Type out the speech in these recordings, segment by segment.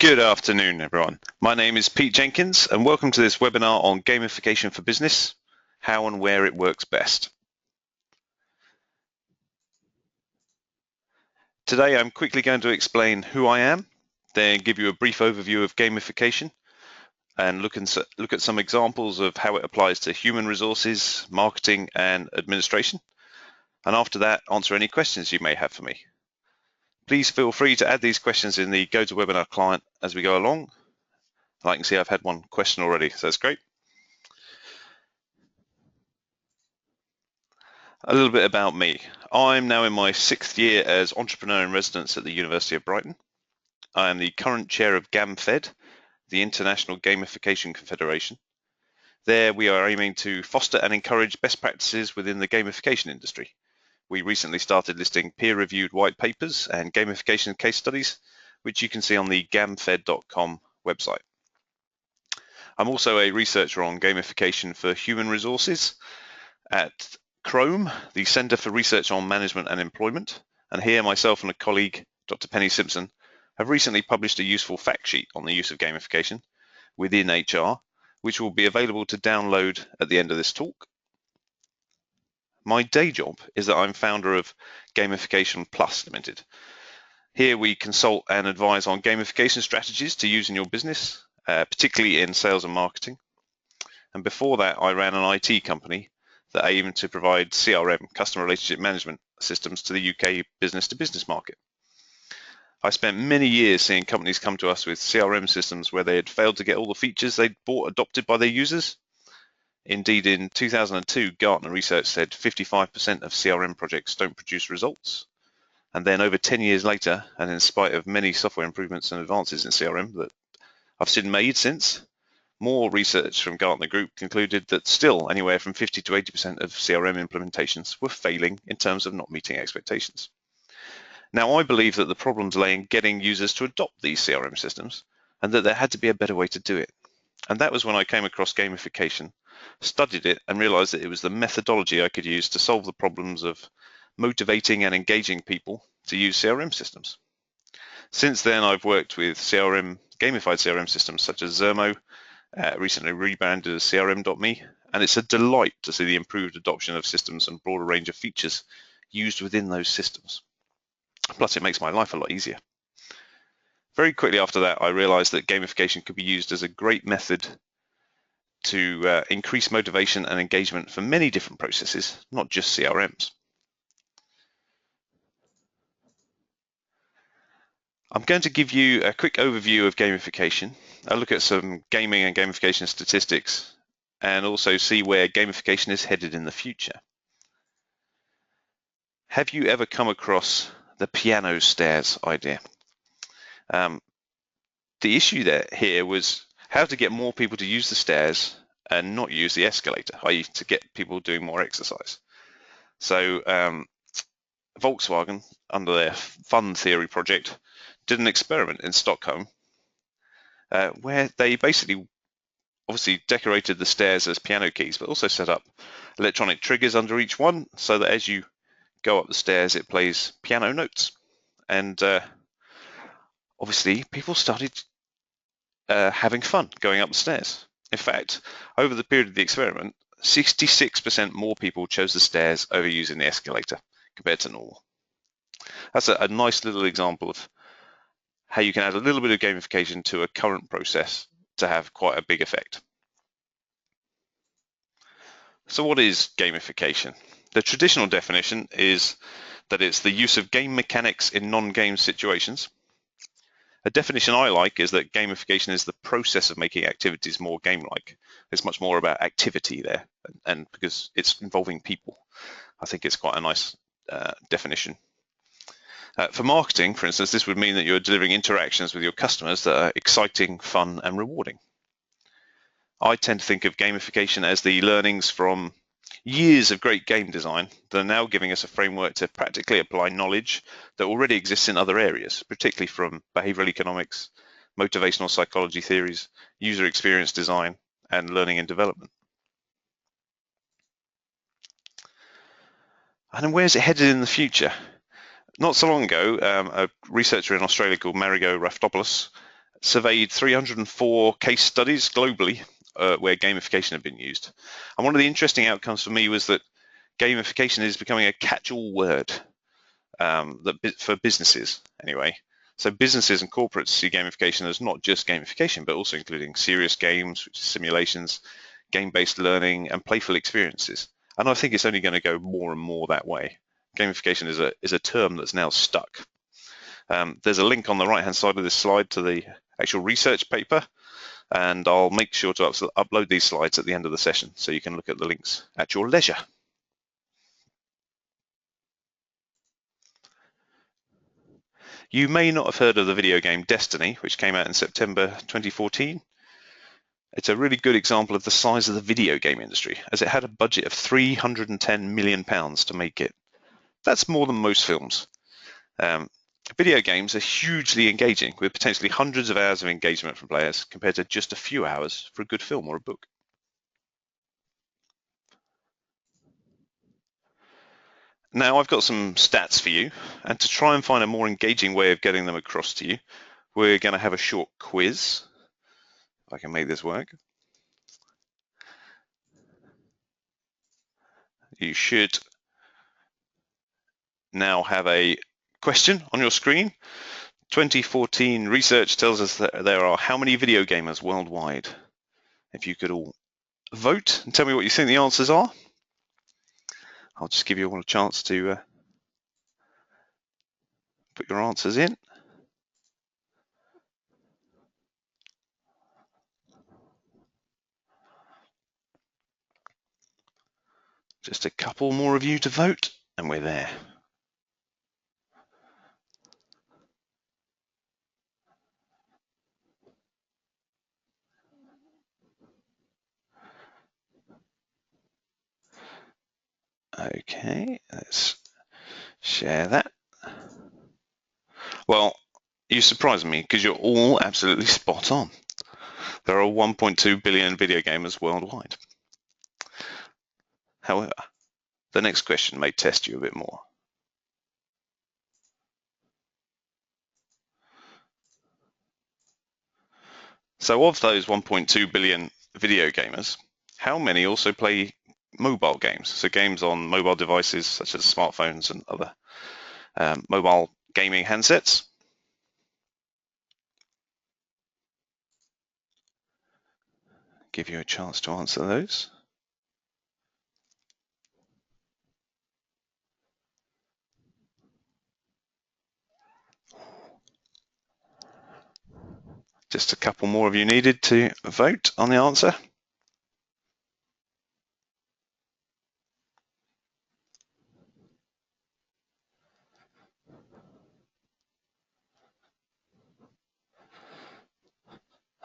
Good afternoon, everyone. My name is Pete Jenkins, and welcome to this webinar on gamification for business, how and where it works best. Today, I'm quickly going to explain who I am, then give you a brief overview of gamification, and look at some examples of how it applies to human resources, marketing, and administration. And after that, answer any questions you may have for me. Please feel free to add these questions in the GoToWebinar client as we go along. I can see I've had one question already, so that's great. A little bit about me. I'm now in my 6th year as entrepreneur in residence at the University of Brighton. I am the current chair of GamFed, the International Gamification Confederation. There we are aiming to foster and encourage best practices within the gamification industry. We recently started listing peer-reviewed white papers and gamification case studies, which you can see on the GamFed.com website. I'm also a researcher on gamification for human resources at Chrome, the Centre for Research on Management and Employment, and here myself and a colleague, Dr. Penny Simpson, have recently published a useful fact sheet on the use of gamification within HR, which will be available to download at the end of this talk. My day job is that I'm founder of Gamification Plus Limited. Here we consult and advise on gamification strategies to use in your business, particularly in sales and marketing. And before that, I ran an IT company that aimed to provide CRM, customer relationship management systems, to the UK business-to-business market. I spent many years seeing companies come to us with CRM systems where they had failed to get all the features they'd bought adopted by their users. Indeed, in 2002, Gartner research said 55% of CRM projects don't produce results. And then over 10 years later, and in spite of many software improvements and advances in CRM that I've seen made since, more research from Gartner Group concluded that still anywhere from 50 to 80% of CRM implementations were failing in terms of not meeting expectations. Now, I believe that the problems lay in getting users to adopt these CRM systems and that there had to be a better way to do it. And that was when I came across gamification, studied it, and realized that it was the methodology I could use to solve the problems of motivating and engaging people to use CRM systems. Since then, I've worked with gamified CRM systems such as Zermo, recently rebranded as CRM.me, and it's a delight to see the improved adoption of systems and broader range of features used within those systems. Plus, it makes my life a lot easier. Very quickly after that, I realized that gamification could be used as a great method to increase motivation and engagement for many different processes, not just CRMs. I'm going to give you a quick overview of gamification. I'll look at some gaming and gamification statistics and also see where gamification is headed in the future. Have you ever come across the piano stairs idea? The issue here was how to get more people to use the stairs and not use the escalator, i.e. to get people doing more exercise. So Volkswagen, under their fun theory project, did an experiment in Stockholm where they basically obviously decorated the stairs as piano keys, but also set up electronic triggers under each one so that as you go up the stairs, it plays piano notes. And obviously, people started having fun going up the stairs. In fact, over the period of the experiment, 66% more people chose the stairs over using the escalator compared to normal. That's a nice little example of how you can add a little bit of gamification to a current process to have quite a big effect. So what is gamification? The traditional definition is that it's the use of game mechanics in non-game situations. A definition I like is that gamification is the process of making activities more game-like. It's much more about activity there, and because it's involving people, I think it's quite a nice definition. For marketing, for instance, this would mean that you're delivering interactions with your customers that are exciting, fun, and rewarding. I tend to think of gamification as the learnings from years of great game design that are now giving us a framework to practically apply knowledge that already exists in other areas, particularly from behavioral economics, motivational psychology theories, user experience design, and learning and development. And where's it headed in the future? Not so long ago, a researcher in Australia called Marigo Raftopoulos surveyed 304 case studies globally where gamification had been used. And one of the interesting outcomes for me was that gamification is becoming a catch-all word for businesses anyway. So businesses and corporates see gamification as not just gamification, but also including serious games, which is simulations, game-based learning, and playful experiences. And I think it's only going to go more and more that way. Gamification is a term that's now stuck. There's a link on the right-hand side of this slide to the actual research paper, and I'll make sure to upload these slides at the end of the session so you can look at the links at your leisure. You may not have heard of the video game Destiny, which came out in September 2014. It's a really good example of the size of the video game industry, as it had a budget of £310 million to make it. That's more than most films. Video games are hugely engaging, with potentially hundreds of hours of engagement from players compared to just a few hours for a good film or a book. Now I've got some stats for you, and to try and find a more engaging way of getting them across to you, we're going to have a short quiz. If I can make this work. You should now have a question on your screen. 2014 research tells us that there are how many video gamers worldwide? If you could all vote and tell me what you think the answers are. I'll just give you all a chance to put your answers in. Just a couple more of you to vote, and we're there. Okay, let's share that. Well, you surprised me because you're all absolutely spot on. There are 1.2 billion video gamers worldwide. However, the next question may test you a bit more. So of those 1.2 billion video gamers, how many also play mobile games? So games on mobile devices such as smartphones and other mobile gaming handsets. Give you a chance to answer those. Just a couple more of you needed to vote on the answer.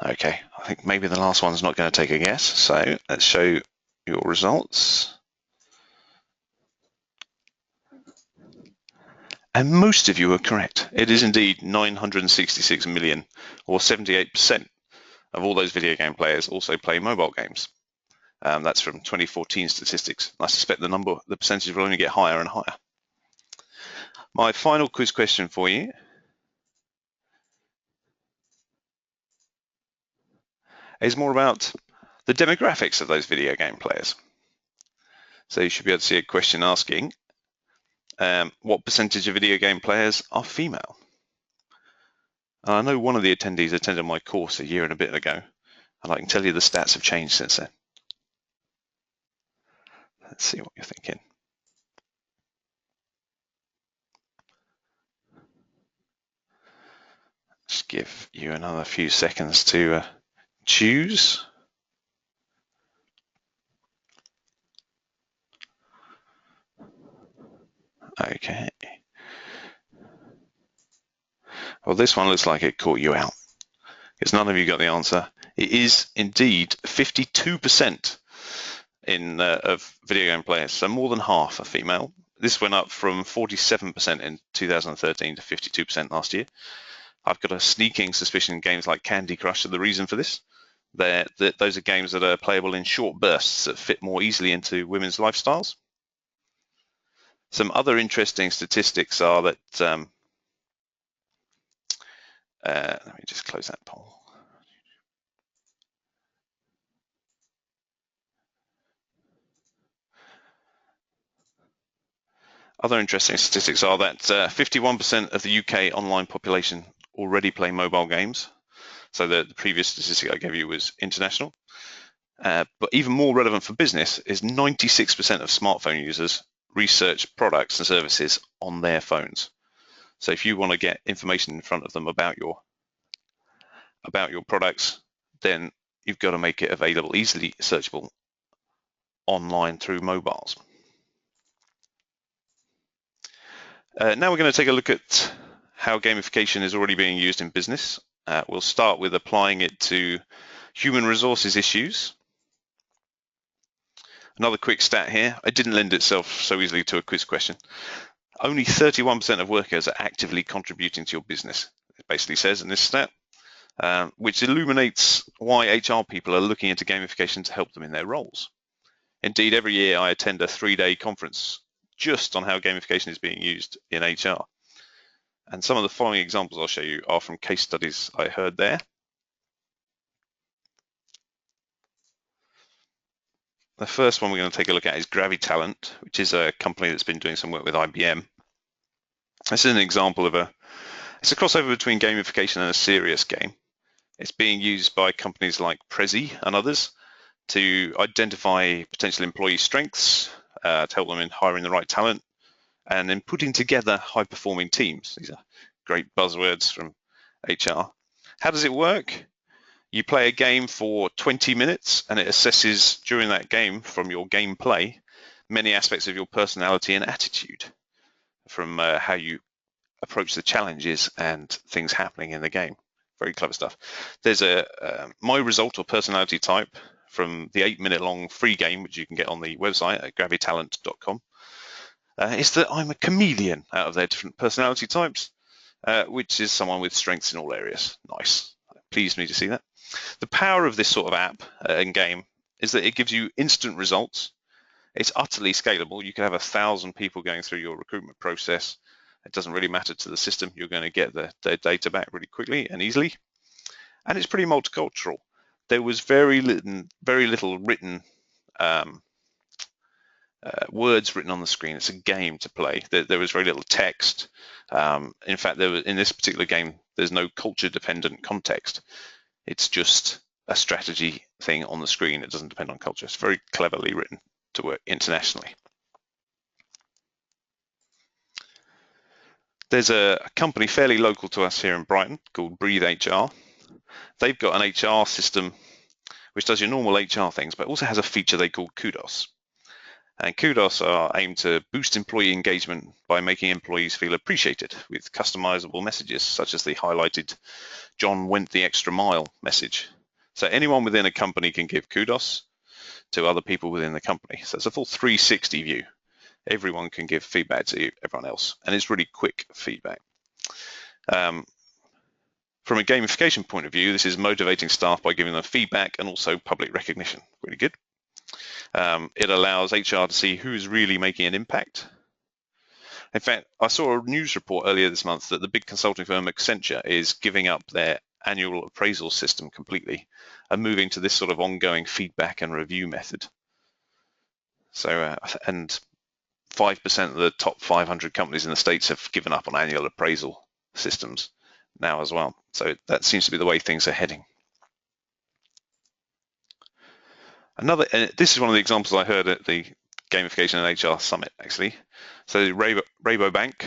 Okay, I think maybe the last one's not going to take a guess, so let's show your results. And most of you are correct. It is indeed 966 million, or 78% of all those video game players also play mobile games. That's from 2014 statistics. I suspect the percentage will only get higher and higher. My final quiz question for you is more about the demographics of those video game players. So you should be able to see a question asking, what percentage of video game players are female? And I know one of the attendees attended my course a year and a bit ago, and I can tell you the stats have changed since then. Let's see what you're thinking. Just give you another few seconds to choose. Okay. Well, this one looks like it caught you out, because none of you got the answer. It is indeed 52% of video game players, so more than half are female. This went up from 47% in 2013 to 52% last year. I've got a sneaking suspicion games like Candy Crush are the reason for this. Those are games that are playable in short bursts that fit more easily into women's lifestyles. Some other interesting statistics are that, let me just close that poll. Other interesting statistics are that 51% of the UK online population already play mobile games. So the previous statistic I gave you was international. But even more relevant for business is 96% of smartphone users research products and services on their phones. So if you want to get information in front of them about your products, then you've got to make it available, easily searchable online through mobiles. Now we're going to take a look at how gamification is already being used in business. We'll start with applying it to human resources issues. Another quick stat here, it didn't lend itself so easily to a quiz question. Only 31% of workers are actively contributing to your business, it basically says in this stat, which illuminates why HR people are looking into gamification to help them in their roles. Indeed, every year I attend a 3-day conference just on how gamification is being used in HR. And some of the following examples I'll show you are from case studies I heard there. The first one we're going to take a look at is Gravitalent, which is a company that's been doing some work with IBM. This is an example of it's a crossover between gamification and a serious game. It's being used by companies like Prezi and others to identify potential employee strengths, to help them in hiring the right talent, and in putting together high-performing teams. These are great buzzwords from HR. How does it work? You play a game for 20 minutes and it assesses during that game from your gameplay many aspects of your personality and attitude, from how you approach the challenges and things happening in the game. Very clever stuff. There's a my result or personality type from the 8-minute long free game, which you can get on the website at gravitalent.com, is that I'm a chameleon out of their different personality types, which is someone with strengths in all areas. Nice. Pleased me to see that. The power of this sort of app and game is that it gives you instant results. It's utterly scalable. You can have 1,000 people going through your recruitment process. It doesn't really matter to the system. You're going to get the data back really quickly and easily. And it's pretty multicultural. There was very little written words written on the screen. It's a game to play. There was very little text. In fact, in this particular game, there's no culture-dependent context. It's just a strategy thing on the screen. It doesn't depend on culture. It's very cleverly written to work internationally. There's a company fairly local to us here in Brighton called Breathe HR. They've got an HR system which does your normal HR things, but also has a feature they call Kudos. And Kudos are aimed to boost employee engagement by making employees feel appreciated with customizable messages, such as the highlighted "John went the extra mile" message. So anyone within a company can give kudos to other people within the company. So it's a full 360 view. Everyone can give feedback to everyone else, and it's really quick feedback. From a gamification point of view, this is motivating staff by giving them feedback and also public recognition. Really good. It allows HR to see who's really making an impact. In fact, I saw a news report earlier this month that the big consulting firm Accenture is giving up their annual appraisal system completely and moving to this sort of ongoing feedback and review method. So, and 5% of the top 500 companies in the States have given up on annual appraisal systems now as well. So that seems to be the way things are heading. This is one of the examples I heard at the Gamification and HR Summit, actually. So Rabobank,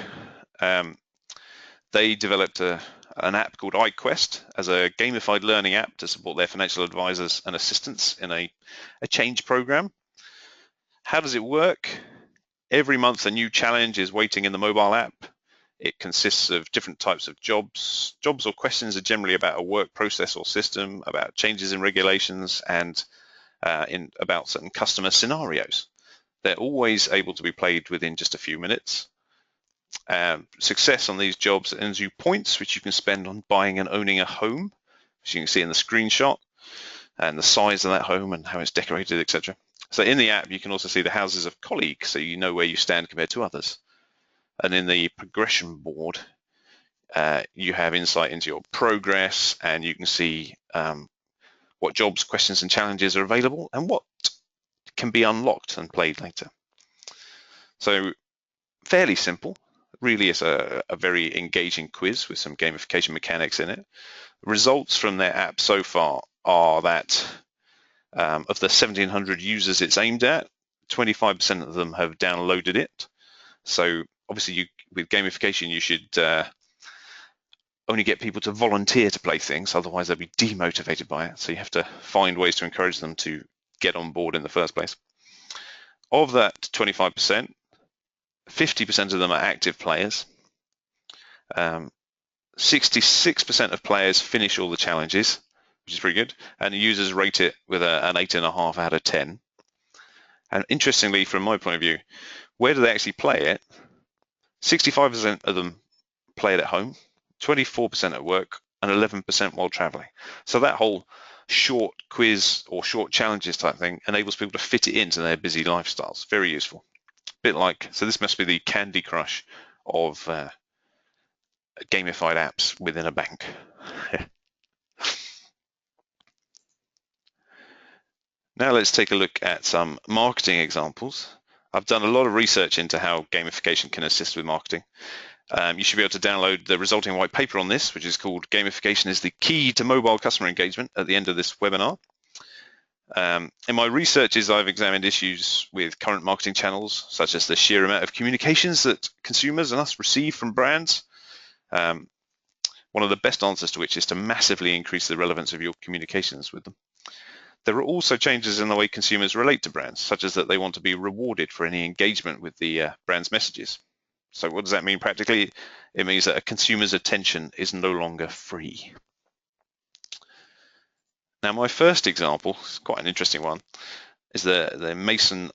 they developed an app called iQuest as a gamified learning app to support their financial advisors and assistants in a change program. How does it work? Every month, a new challenge is waiting in the mobile app. It consists of different types of jobs. Jobs or questions are generally about a work process or system, about changes in regulations, and about certain customer scenarios. They're always able to be played within just a few minutes. Success on these jobs earns you points, which you can spend on buying and owning a home, which you can see in the screenshot, and the size of that home and how it's decorated, etc. So in the app, you can also see the houses of colleagues, so you know where you stand compared to others. And in the progression board, you have insight into your progress, and you can see what jobs, questions, and challenges are available and what can be unlocked and played later. So fairly simple. Really is a very engaging quiz with some gamification mechanics in it. Results from their app so far are that of the 1,700 users it's aimed at, 25% of them have downloaded it. So obviously with gamification, you should only get people to volunteer to play things, otherwise they'll be demotivated by it. So you have to find ways to encourage them to get on board in the first place. Of that 25%, 50% of them are active players. 66% of players finish all the challenges, which is pretty good, and the users rate it with an 8.5 out of 10. And interestingly, from my point of view, where do they actually play it? 65% of them play it at home, 24% at work, and 11% while traveling. So that whole short quiz or short challenges type thing enables people to fit it into their busy lifestyles. Very useful. A bit like, so this must be the Candy Crush of gamified apps within a bank. Now let's take a look at some marketing examples. I've done a lot of research into how gamification can assist with marketing. You should be able to download the resulting white paper on this, which is called Gamification is the Key to Mobile Customer Engagement, at the end of this webinar. In my researches, I've examined issues with current marketing channels, such as the sheer amount of communications that consumers and us receive from brands. One of the best answers to which is to massively increase the relevance of your communications with them. There are also changes in the way consumers relate to brands, such as that they want to be rewarded for any engagement with the brand's messages. So what does that mean practically? It means that a consumer's attention is no longer free. Now, my first example is quite an interesting one, is the Mason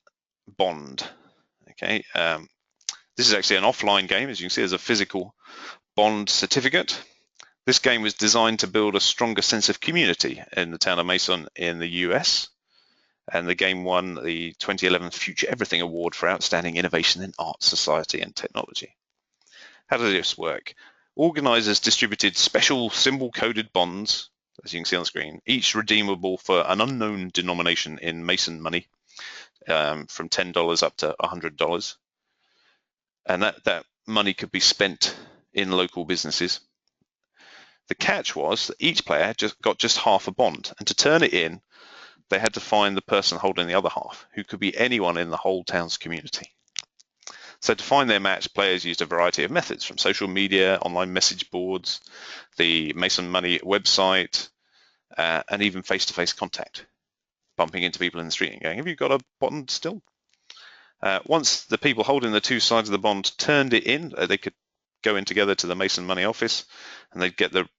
Bond. Okay, this is actually an offline game. As you can see, there's a physical bond certificate. This game was designed to build a stronger sense of community in the town of Mason in the US. And the game won the 2011 Future Everything Award for Outstanding Innovation in Art, Society and Technology. How does this work? Organizers distributed special symbol-coded bonds, as you can see on the screen, each redeemable for an unknown denomination in Mason money, from $10 up to $100. And that money could be spent in local businesses. The catch was that each player got just half a bond, and to turn it in, they had to find the person holding the other half, who could be anyone in the whole town's community. So to find their match, players used a variety of methods, from social media, online message boards, the Mason Money website, and even face-to-face contact, bumping into people in the street and going, "Have you got a bond still?" Once the people holding the two sides of the bond turned it in, they could go in together to the Mason Money office, and they'd get the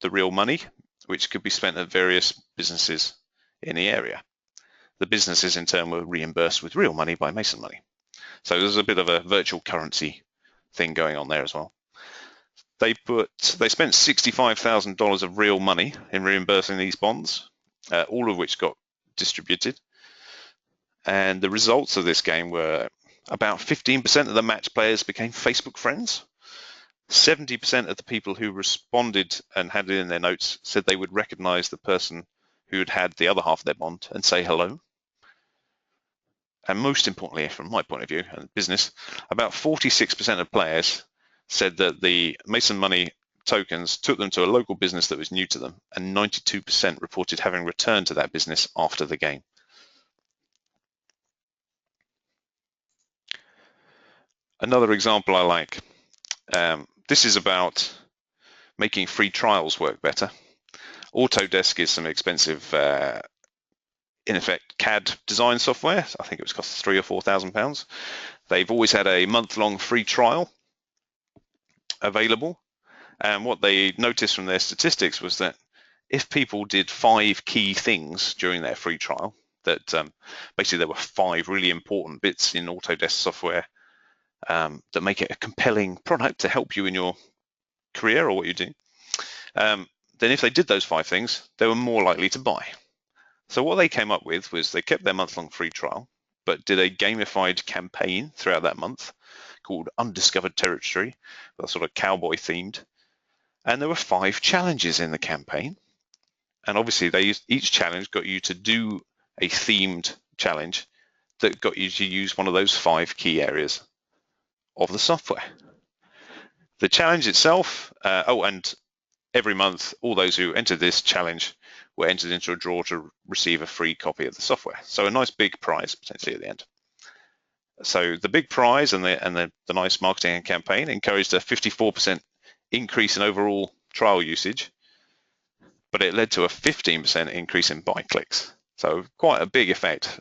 real money, which could be spent at various businesses in the area. The businesses in turn were reimbursed with real money by Mason Money. So there's a bit of a virtual currency thing going on there as well. They spent $65,000 of real money in reimbursing these bonds, all of which got distributed. And the results of this game were about 15% of the match players became Facebook friends. 70% of the people who responded and had it in their notes said they would recognize the person who had had the other half of their bond and say hello. And most importantly, from my point of view and business, about 46% of players said that the Mason Money tokens took them to a local business that was new to them, and 92% reported having returned to that business after the game. Another example I like, this is about making free trials work better. Autodesk is some expensive, in effect, CAD design software. I think it was cost £3,000 or £4,000. They've always had a month-long free trial available. And what they noticed from their statistics was that if people did 5 key things during their free trial, that basically there were 5 really important bits in Autodesk software that make it a compelling product to help you in your career or what you do, then if they did those 5 things, they were more likely to buy. So what they came up with was they kept their month-long free trial, but did a gamified campaign throughout that month called Undiscovered Territory, that's sort of cowboy themed. And there were 5 challenges in the campaign. And obviously each challenge got you to do a themed challenge that got you to use one of those 5 key areas of the software. The challenge itself, and every month, all those who entered this challenge were entered into a draw to receive a free copy of the software. So a nice big prize potentially at the end. So the big prize and the nice marketing campaign encouraged a 54% increase in overall trial usage, but it led to a 15% increase in buy clicks. So quite a big effect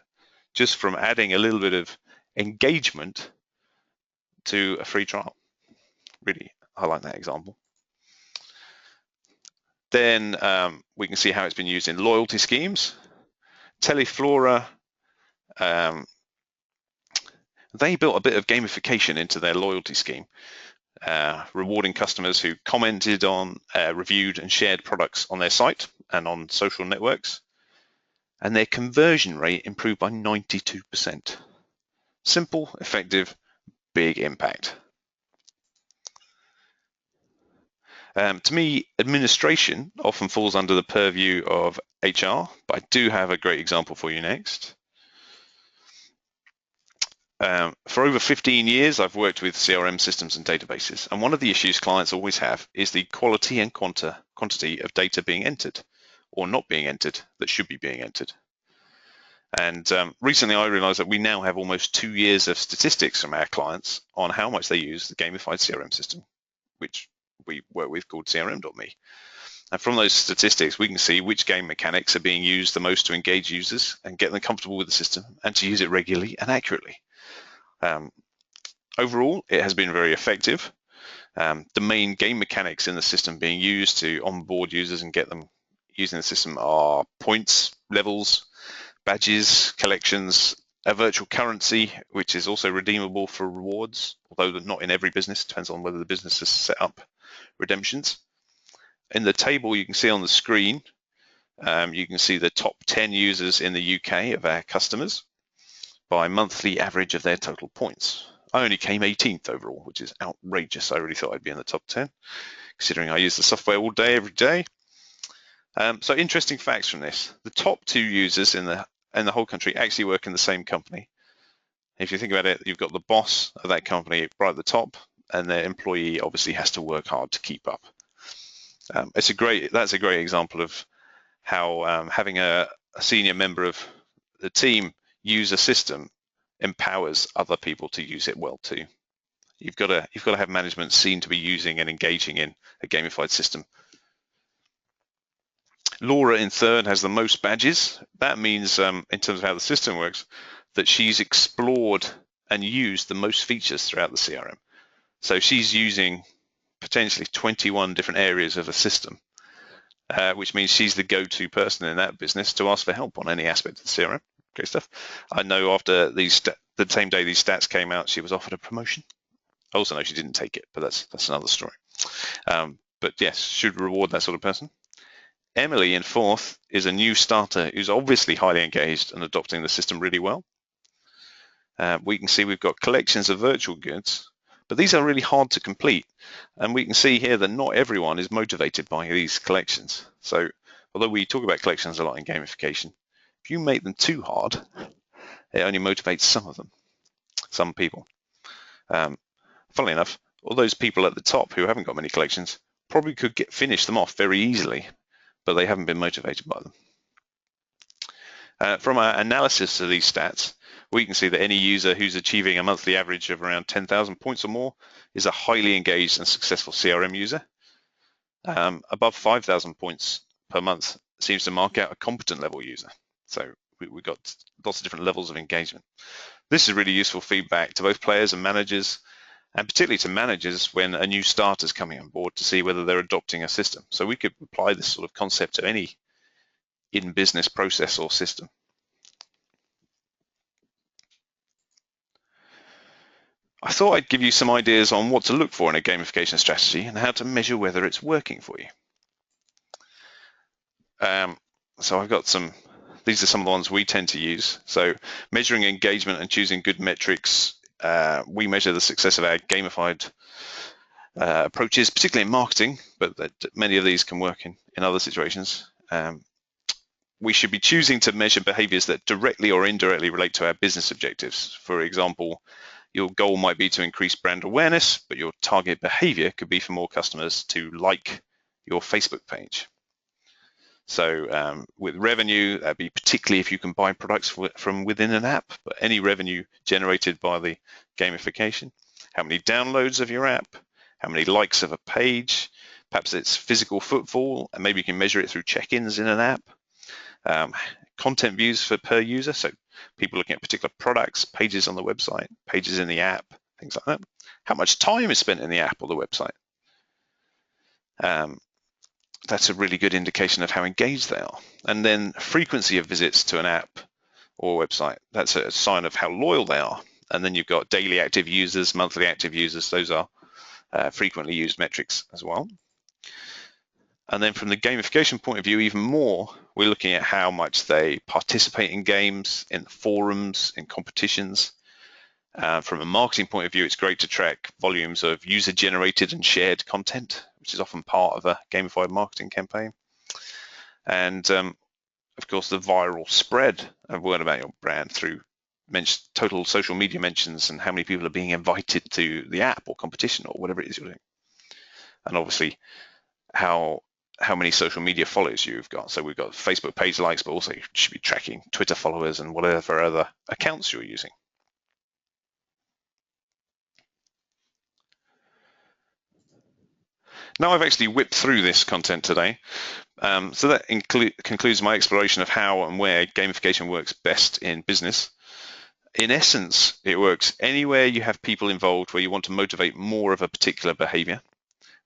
just from adding a little bit of engagement to a free trial. Really, I like that example. Then we can see how it's been used in loyalty schemes. Teleflora, they built a bit of gamification into their loyalty scheme, rewarding customers who commented on, reviewed and shared products on their site and on social networks. And their conversion rate improved by 92%. Simple, effective, big impact. To me, administration often falls under the purview of HR, but I do have a great example for you next. For over 15 years, I've worked with CRM systems and databases, and one of the issues clients always have is the quality and quantity of data being entered or not being entered that should be being entered. And recently I realized that we now have almost 2 years of statistics from our clients on how much they use the gamified CRM system, which we work with called CRM.me. And from those statistics, we can see which game mechanics are being used the most to engage users and get them comfortable with the system and to use it regularly and accurately. Overall, it has been very effective. The main game mechanics in the system being used to onboard users and get them using the system are points, levels, badges, collections, a virtual currency, which is also redeemable for rewards, although not in every business, depends on whether the business has set up redemptions. In the table you can see on the screen, you can see the top 10 users in the UK of our customers by monthly average of their total points. I only came 18th overall, which is outrageous. I really thought I'd be in the top 10, considering I use the software all day, every day. So interesting facts from this. The top 2 users in the whole country actually work in the same company. If you think about it, you've got the boss of that company right at the top, and their employee obviously has to work hard to keep up. That's a great example of how having a senior member of the team use a system empowers other people to use it well too. You've got to have management seen to be using and engaging in a gamified system. Laura in third has the most badges. That means, in terms of how the system works, that she's explored and used the most features throughout the CRM. So she's using potentially 21 different areas of the system, which means she's the go-to person in that business to ask for help on any aspect of the CRM. Great stuff. I know after the same day these stats came out, she was offered a promotion. I also know she didn't take it, but that's another story. But yes, should reward that sort of person. Emily in fourth is a new starter who's obviously highly engaged and adopting the system really well. We can see we've got collections of virtual goods, but these are really hard to complete. And we can see here that not everyone is motivated by these collections. So although we talk about collections a lot in gamification, if you make them too hard, it only motivates some people. Funnily enough, all those people at the top who haven't got many collections probably could finish them off very easily, but they haven't been motivated by them. From our analysis of these stats, we can see that any user who's achieving a monthly average of around 10,000 points or more is a highly engaged and successful CRM user. Above 5,000 points per month seems to mark out a competent level user. So we've got lots of different levels of engagement. This is really useful feedback to both players and managers, and particularly to managers when a new starter is coming on board to see whether they're adopting a system. So we could apply this sort of concept to any in-business process or system. I thought I'd give you some ideas on what to look for in a gamification strategy and how to measure whether it's working for you. So I've got these are some of the ones we tend to use. So measuring engagement and choosing good metrics. We measure the success of our gamified approaches, particularly in marketing, but many of these can work in other situations. We should be choosing to measure behaviors that directly or indirectly relate to our business objectives. For example, Your goal might be to increase brand awareness, but your target behavior could be for more customers to like your Facebook page. So with revenue, that'd be particularly if you can buy products from within an app, but any revenue generated by the gamification, how many downloads of your app, how many likes of a page, perhaps it's physical footfall, and maybe you can measure it through check-ins in an app, content views per user, so people looking at particular products, pages on the website, pages in the app, things like that. How much time is spent in the app or the website? That's a really good indication of how engaged they are. And then frequency of visits to an app or website, that's a sign of how loyal they are. And then you've got daily active users, monthly active users, those are frequently used metrics as well. And then from the gamification point of view, even more, we're looking at how much they participate in games, in forums, in competitions. From a marketing point of view, it's great to track volumes of user-generated and shared content, which is often part of a gamified marketing campaign. And of course, the viral spread of word about your brand through total social media mentions and how many people are being invited to the app or competition or whatever it is you're doing. And obviously, how many social media followers you've got. So we've got Facebook page likes, but also you should be tracking Twitter followers and whatever other accounts you're using. Now I've actually whipped through this content today. So that concludes my exploration of how and where gamification works best in business. In essence, it works anywhere you have people involved where you want to motivate more of a particular behavior,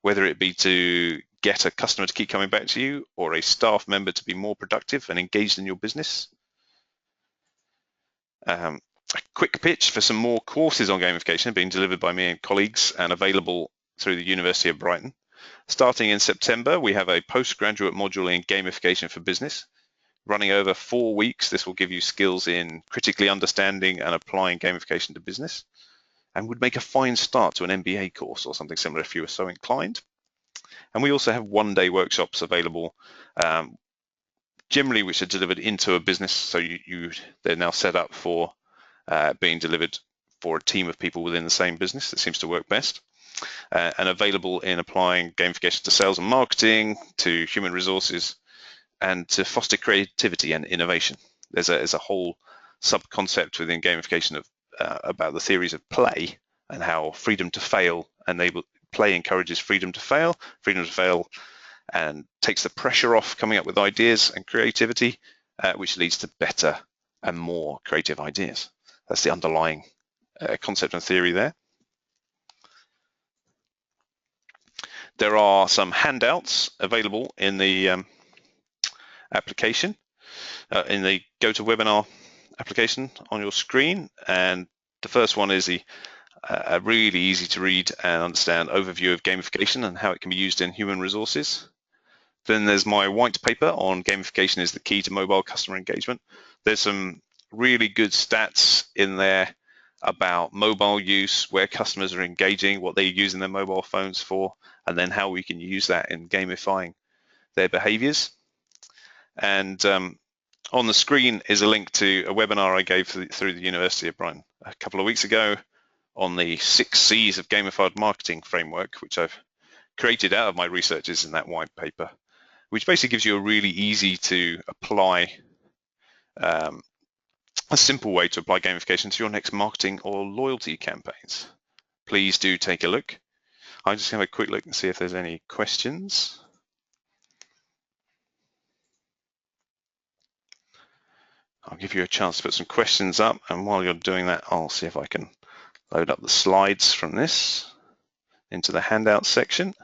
whether it be to get a customer to keep coming back to you or a staff member to be more productive and engaged in your business. A quick pitch for some more courses on gamification being delivered by me and colleagues and available through the University of Brighton. Starting in September, we have a postgraduate module in gamification for business. Running over 4 weeks, this will give you skills in critically understanding and applying gamification to business and would make a fine start to an MBA course or something similar if you were so inclined. And we also have one-day workshops available, generally which are delivered into a business. So they're now set up for being delivered for a team of people within the same business. That seems to work best. And available in applying gamification to sales and marketing, to human resources, and to foster creativity and innovation. There's a whole sub-concept within gamification of about the theories of play and how freedom to fail play encourages freedom to fail and takes the pressure off coming up with ideas and creativity, which leads to better and more creative ideas. That's the underlying concept and theory there. There are some handouts available in the application, in the GoToWebinar application on your screen. And the first one is a really easy to read and understand overview of gamification and how it can be used in human resources. Then there's my white paper on gamification is the key to mobile customer engagement. There's some really good stats in there about mobile use, where customers are engaging, what they're using their mobile phones for, and then how we can use that in gamifying their behaviors. And on the screen is a link to a webinar I gave through the University of Brighton a couple of weeks ago on the 6 C's of gamified marketing framework, which I've created out of my researches in that white paper, which basically gives you a really easy to apply, a simple way to apply gamification to your next marketing or loyalty campaigns. Please do take a look. I'll just have a quick look and see if there's any questions. I'll give you a chance to put some questions up, and while you're doing that, I'll see if I can load up the slides from this into the handout section.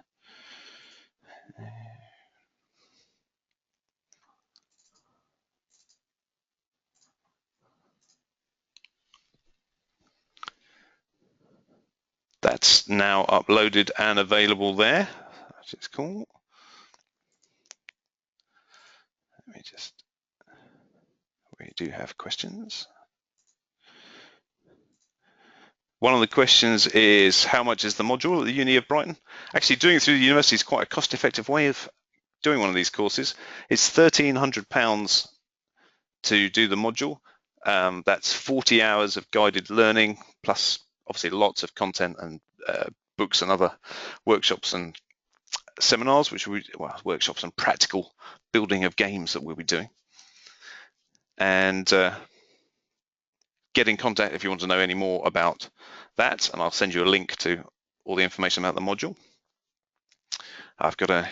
That's now uploaded and available there, which is cool. We do have questions. One of the questions is, how much is the module at the Uni of Brighton? Actually, doing it through the university is quite a cost-effective way of doing one of these courses. It's £1,300 to do the module. That's 40 hours of guided learning, plus obviously lots of content and books and other workshops and seminars, workshops and practical building of games that we'll be doing. And get in contact if you want to know any more about that, and I'll send you a link to all the information about the module. I've got a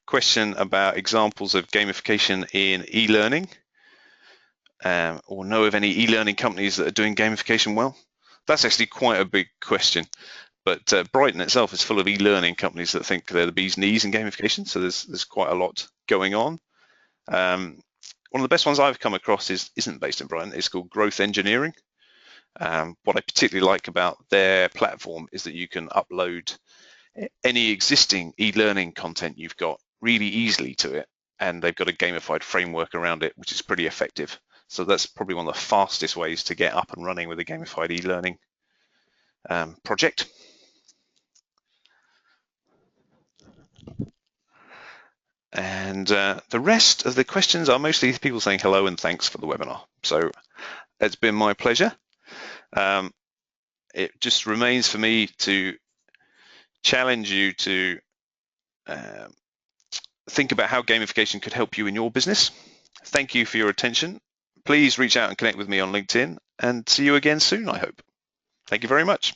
question about examples of gamification in e-learning, or know of any e-learning companies that are doing gamification well. That's actually quite a big question, but Brighton itself is full of e-learning companies that think they're the bee's knees in gamification, so there's quite a lot going on. One of the best ones I've come across isn't based in Brighton. It's called Growth Engineering. What I particularly like about their platform is that you can upload any existing e-learning content you've got really easily to it, and they've got a gamified framework around it, which is pretty effective. So that's probably one of the fastest ways to get up and running with a gamified e-learning project. And the rest of the questions are mostly people saying hello and thanks for the webinar. So it's been my pleasure. It just remains for me to challenge you to think about how gamification could help you in your business. Thank you for your attention. Please reach out and connect with me on LinkedIn, and see you again soon, I hope. Thank you very much.